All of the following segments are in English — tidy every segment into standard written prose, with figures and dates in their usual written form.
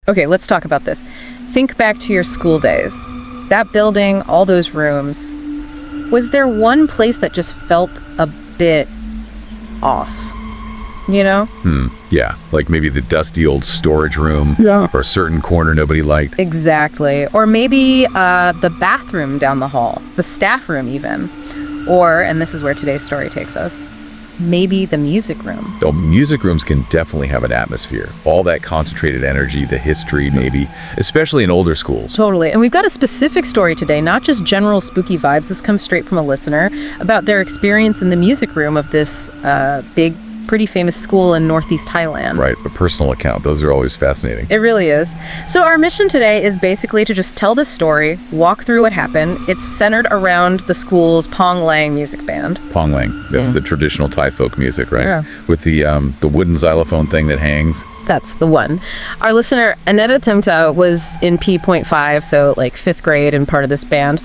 Okay, let's talk about this. Think back to your school days. That building, all those rooms. Was there one place that just felt a bit off? You know? Yeah, like maybe the dusty old storage room. Yeah. Or a certain corner nobody liked. Exactly. Or maybe the bathroom down the hall, the staff room even. Or, and this is where today's story takes us, maybe the music room. Oh, music rooms can definitely have an atmosphere. All that concentrated energy, the history maybe, especially in older schools. Totally. And we've got a specific story today, not just general spooky vibes. This comes straight from a listener about their experience in the music room of this big, pretty famous school in northeast Thailand. Right, a personal account. Those are always fascinating. It really is. So our mission today is basically to just tell this story, walk through what happened. It's centered around the school's Pong Lang music band. Pong Lang, that's the traditional Thai folk music, right? Yeah. With the wooden xylophone thing that hangs. That's the one. Our listener, Aneta Timta, was in P.5, so like 5th grade and part of this band.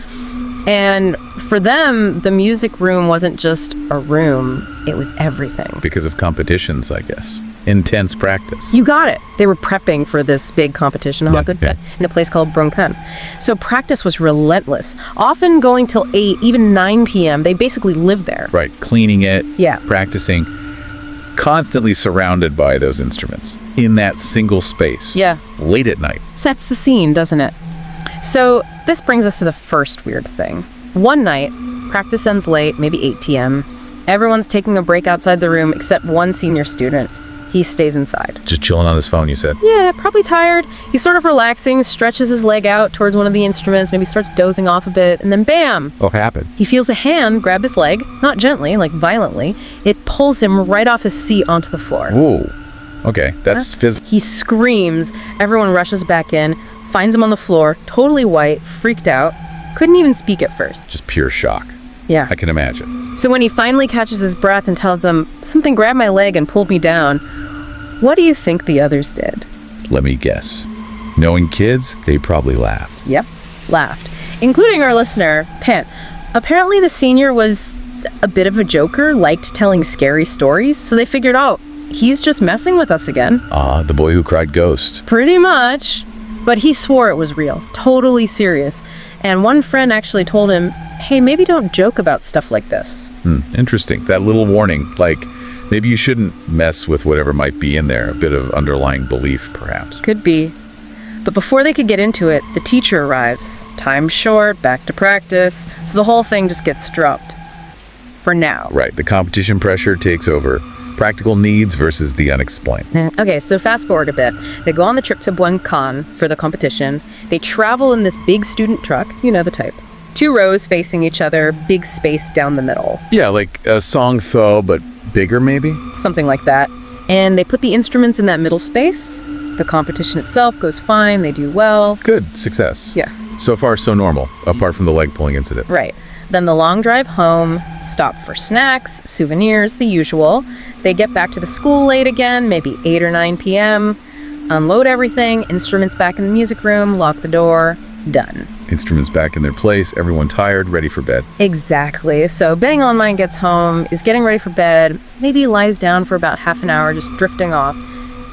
And for them, the music room wasn't just a room, it was everything. Because of competitions, I guess. Intense practice. You got it. They were prepping for this big competition in a place called Brongkan. So practice was relentless, often going till 8, even 9 p.m. They basically lived there. Right, cleaning it, Yeah. practicing, constantly surrounded by those instruments in that single space. Yeah. Late at night. Sets the scene, doesn't it? So this brings us to the first weird thing. One night, practice ends late, maybe 8 p.m. Everyone's taking a break outside the room except one senior student. He stays inside. Just chilling on his phone, you said? Yeah, probably tired. He's sort of relaxing, stretches his leg out towards one of the instruments, maybe starts dozing off a bit, and then bam! What happened? He feels a hand grab his leg, not gently, like violently. It pulls him right off his seat onto the floor. Ooh. Okay, that's physical. He screams. Everyone rushes back in, finds him on the floor, totally white, freaked out. Couldn't even speak at first. Just pure shock. Yeah. I can imagine. So when he finally catches his breath and tells them, something grabbed my leg and pulled me down, what do you think the others did? Let me guess. Knowing kids, they probably laughed. Yep, laughed. Including our listener, Pen. Apparently the senior was a bit of a joker, liked telling scary stories, so they figured out, he's just messing with us again. Ah, the boy who cried ghost. Pretty much. But he swore it was real, totally serious. And one friend actually told him, hey, maybe don't joke about stuff like this. Interesting. That little warning, like maybe you shouldn't mess with whatever might be in there. A bit of underlying belief, perhaps. Could be. But before they could get into it, the teacher arrives. Time's short, back to practice, so the whole thing just gets dropped. For now. Right. The competition pressure takes over. Practical needs versus the unexplained. Okay, so fast forward a bit. They go on the trip to Buangkan for the competition. They travel in this big student truck, you know the type. 2 rows facing each other, big space down the middle. Yeah, like a song tho, but bigger maybe? Something like that. And they put the instruments in that middle space. The competition itself goes fine, they do well. Good. Success. Yes. So far, so normal, apart from the leg pulling incident. Right. Then the long drive home, stop for snacks, souvenirs, the usual. They get back to the school late again, maybe 8 or 9 p.m., unload everything, instruments back in the music room, lock the door, done. Instruments back in their place, everyone tired, ready for bed. Exactly. So Betting Online gets home, is getting ready for bed, maybe lies down for about half an hour, just drifting off,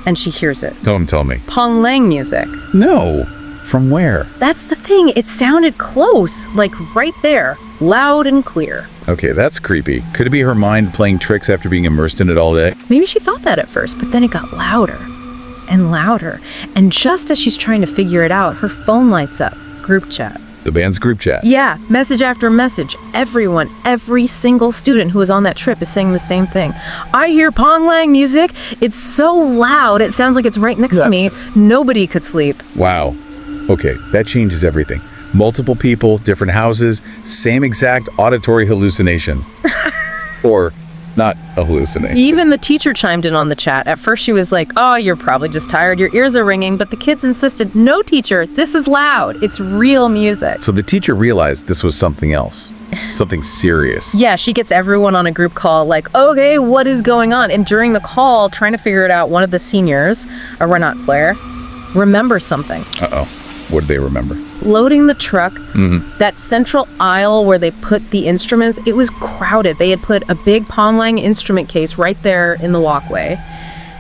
and she hears it. Tell me. Pong Lang music. No. From where? That's the thing. It sounded close, like right there, loud and clear. Okay, that's creepy. Could it be her mind playing tricks after being immersed in it all day? Maybe she thought that at first, but then it got louder and louder. And just as she's trying to figure it out, her phone lights up. Group chat. The band's group chat. Yeah, message after message. Everyone, every single student who was on that trip is saying the same thing. I hear Pong Lang music. It's so loud. It sounds like it's right next to me. Nobody could sleep. Wow. Okay, that changes everything. Multiple people, different houses, same exact auditory hallucination. Or not a hallucination. Even the teacher chimed in on the chat. At first she was like, oh, you're probably just tired. Your ears are ringing. But the kids insisted, no, teacher, this is loud. It's real music. So the teacher realized this was something else. Something serious. Yeah, she gets everyone on a group call like, okay, what is going on? And during the call, trying to figure it out, one of the seniors, a Renat player, remembers something. Uh-oh. What did they remember? Loading the truck, that central aisle where they put the instruments, it was crowded. They had put a big Pong Lang instrument case right there in the walkway.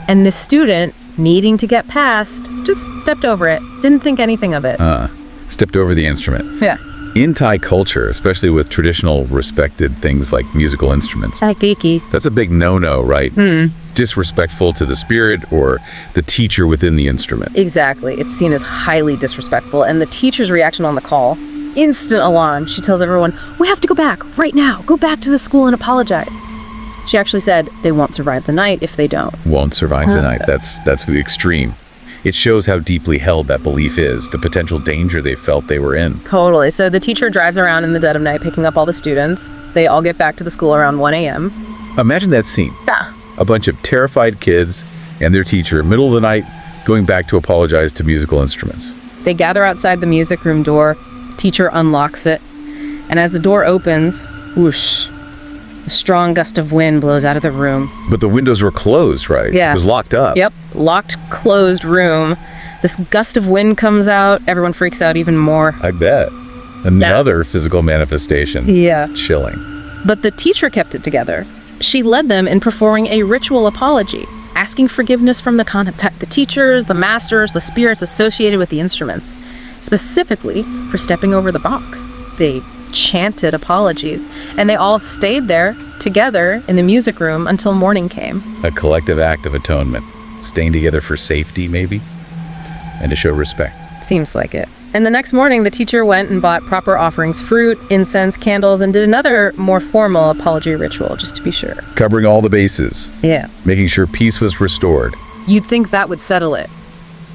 And this student needing to get past, just stepped over it. Didn't think anything of it. Stepped over the instrument. Yeah. In Thai culture, especially with traditional respected things like musical instruments, Like geeky. that's a big no-no, right? Disrespectful to the spirit or the teacher within the instrument. Exactly. It's seen as highly disrespectful. And the teacher's reaction on the call, instant alarm. She tells everyone, we have to go back right now. Go back to the school and apologize. She actually said they won't survive the night if they don't. Won't survive the night. That's the extreme. It shows how deeply held that belief is, the potential danger they felt they were in. Totally. So the teacher drives around in the dead of night picking up all the students. They all get back to the school around 1 a.m. Imagine that scene. Yeah. A bunch of terrified kids and their teacher, middle of the night, going back to apologize to musical instruments. They gather outside the music room door. Teacher unlocks it. And as the door opens, whoosh, a strong gust of wind blows out of the room. But the windows were closed, right? Yeah. It was locked up. Yep, locked, closed room. This gust of wind comes out. Everyone freaks out even more. I bet. Another physical manifestation. Yeah. Chilling. But the teacher kept it together. She led them in performing a ritual apology, asking forgiveness from the teachers, the masters, the spirits associated with the instruments, specifically for stepping over the box. They chanted apologies, and they all stayed there together in the music room until morning came. A collective act of atonement. Staying together for safety, maybe? And to show respect. Seems like it. And the next morning, the teacher went and bought proper offerings, fruit, incense, candles, and did another more formal apology ritual, just to be sure. Covering all the bases. Yeah. Making sure peace was restored. You'd think that would settle it.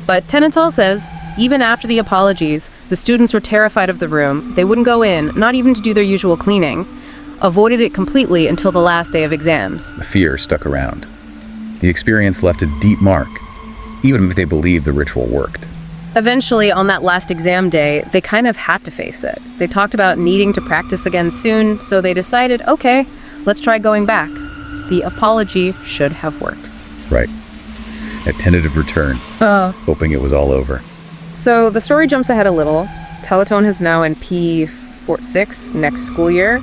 But Tenental says, even after the apologies, the students were terrified of the room. They wouldn't go in, not even to do their usual cleaning. Avoided it completely until the last day of exams. The fear stuck around. The experience left a deep mark, even if they believed the ritual worked. Eventually, on that last exam day, they kind of had to face it. They talked about needing to practice again soon, so they decided, okay, let's try going back. The apology should have worked. Right. A tentative return, hoping it was all over. So the story jumps ahead a little. Teletone is now in P6 next school year.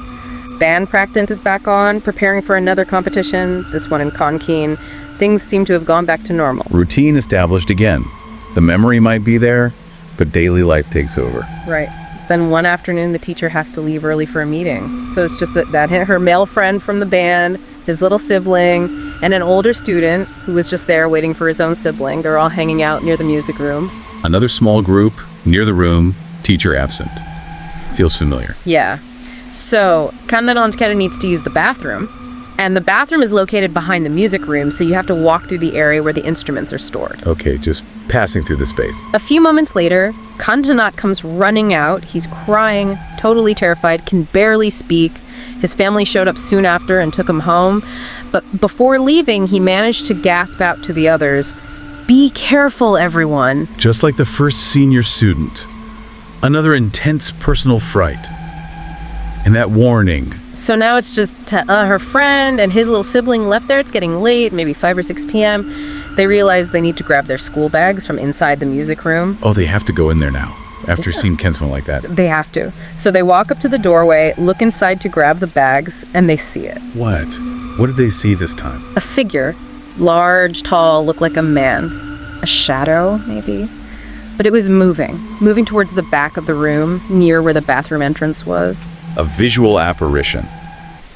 Band practice is back on, preparing for another competition, this one in Konkeen. Things seem to have gone back to normal. Routine established again. The memory might be there, but daily life takes over. Right. Then one afternoon, the teacher has to leave early for a meeting. So it's just that her male friend from the band, his little sibling, and an older student who was just there waiting for his own sibling. They're all hanging out near the music room. Another small group, near the room, teacher absent. Feels familiar. Yeah. So Kandanon needs to use the bathroom. And the bathroom is located behind the music room, so you have to walk through the area where the instruments are stored. Okay, just passing through the space. A few moments later, Kandanat comes running out. He's crying, totally terrified, can barely speak. His family showed up soon after and took him home. But before leaving, he managed to gasp out to the others, "Be careful, everyone." Just like the first senior student. Another intense personal fright. And that warning. So now it's just her friend and his little sibling left there. It's getting late, maybe 5 or 6 p.m. They realize they need to grab their school bags from inside the music room. Oh, they have to go in there now, after seeing Kensman like that. They have to. So they walk up to the doorway, look inside to grab the bags, and they see it. What? What did they see this time? A figure. Large, tall, looked like a man. A shadow, maybe? But it was moving towards the back of the room, near where the bathroom entrance was. A visual apparition.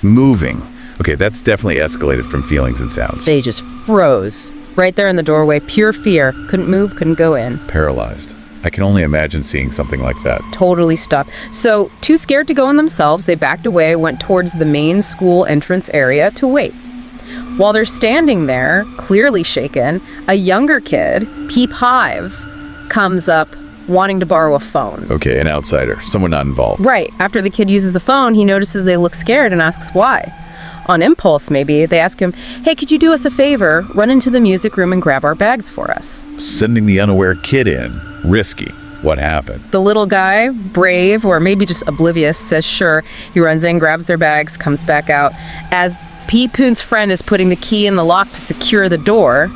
Moving. Okay, that's definitely escalated from feelings and sounds. They just froze. Right there in the doorway, pure fear. Couldn't move, couldn't go in. Paralyzed. I can only imagine seeing something like that. Totally stuck. So, too scared to go in themselves, they backed away, went towards the main school entrance area to wait. While they're standing there, clearly shaken, a younger kid, P5, comes up wanting to borrow a phone. Okay, an outsider. Someone not involved. Right. After the kid uses the phone, he notices they look scared and asks why. On impulse, maybe, they ask him, "Hey, could you do us a favor? Run into the music room and grab our bags for us." Sending the unaware kid in. Risky. What happened? The little guy, brave or maybe just oblivious, says sure. He runs in, grabs their bags, comes back out. As P-Poon's friend is putting the key in the lock to secure the door,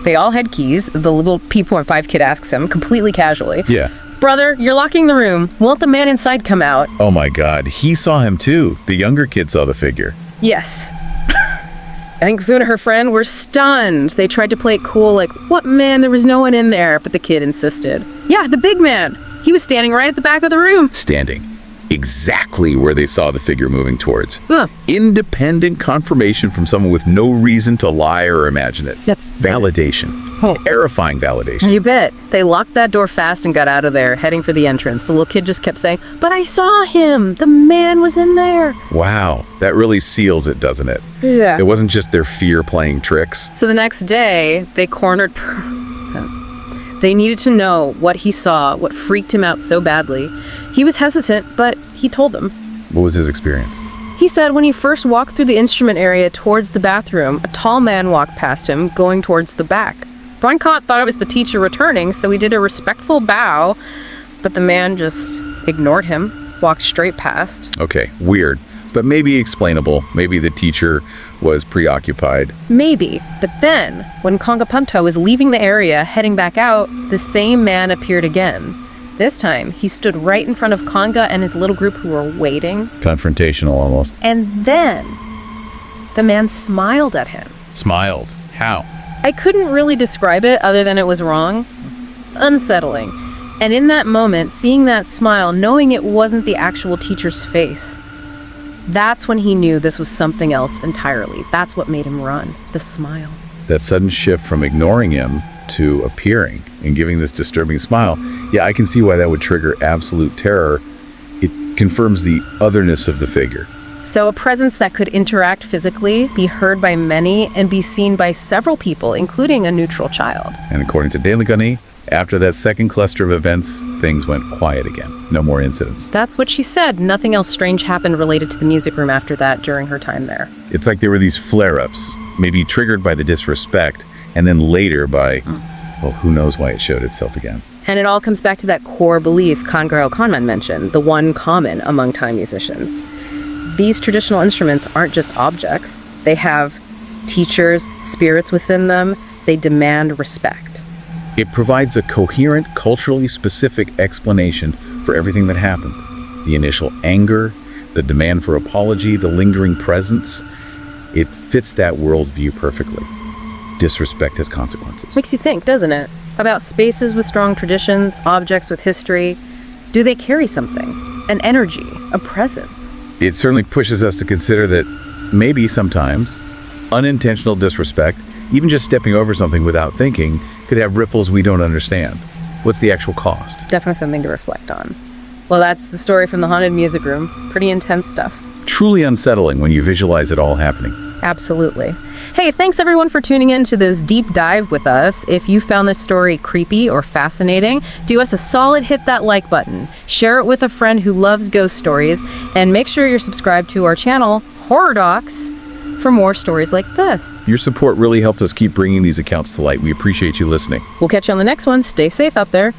they all had keys. The little P.5 kid asks him, completely casually, Yeah. "Brother, you're locking the room. Won't the man inside come out?" Oh my God. He saw him too. The younger kid saw the figure. Yes. I think Fu and her friend were stunned. They tried to play it cool, like, what man, there was no one in there. But the kid insisted. Yeah, the big man. He was standing right at the back of the room. Standing exactly where they saw the figure moving towards. Huh. Independent confirmation from someone with no reason to lie or imagine it. That's validation. Oh. Terrifying validation. You bet. They locked that door fast and got out of there, heading for the entrance. The little kid just kept saying, but I saw him. The man was in there. Wow, that really seals it, doesn't it? Yeah. It wasn't just their fear playing tricks. So the next day, they cornered... They needed to know what he saw, what freaked him out so badly. He was hesitant, but he told them. What was his experience? He said when he first walked through the instrument area towards the bathroom, a tall man walked past him, going towards the back. Breinkot thought it was the teacher returning, so he did a respectful bow, but the man just ignored him, walked straight past. Okay, weird, but maybe explainable. Maybe the teacher was preoccupied. Maybe, but then, when Kongapunto was leaving the area, heading back out, the same man appeared again. This time, he stood right in front of Konga and his little group who were waiting. Confrontational almost. And then, the man smiled at him. Smiled? How? I couldn't really describe it other than it was wrong. Unsettling. And in that moment, seeing that smile, knowing it wasn't the actual teacher's face, that's when he knew this was something else entirely. That's what made him run. The smile. That sudden shift from ignoring him to appearing and giving this disturbing smile. Yeah, I can see why that would trigger absolute terror. It confirms the otherness of the figure. So a presence that could interact physically, be heard by many, and be seen by several people, including a neutral child. And according to Daily, after that second cluster of events, things went quiet again. No more incidents. That's what she said. Nothing else strange happened related to the music room after that during her time there. It's like there were these flare-ups, maybe triggered by the disrespect, and then later by, well, who knows why it showed itself again. And it all comes back to that core belief Kangaro Kanman mentioned, the one common among Thai musicians. These traditional instruments aren't just objects. They have teachers, spirits within them. They demand respect. It provides a coherent, culturally specific explanation for everything that happened. The initial anger, the demand for apology, the lingering presence. It fits that worldview perfectly. Disrespect has consequences. Makes you think, doesn't it? About spaces with strong traditions, objects with history. Do they carry something? An energy, a presence? It certainly pushes us to consider that maybe sometimes unintentional disrespect, even just stepping over something without thinking, could have ripples we don't understand. What's the actual cost? Definitely something to reflect on. Well, that's the story from the Haunted Music Room. Pretty intense stuff. Truly unsettling when you visualize it all happening. Absolutely. Hey, thanks everyone for tuning in to this deep dive with us. If you found this story creepy or fascinating, do us a solid, hit that like button. Share it with a friend who loves ghost stories, and make sure you're subscribed to our channel, Horror Docs, for more stories like this. Your support really helps us keep bringing these accounts to light. We appreciate you listening. We'll catch you on the next one. Stay safe out there.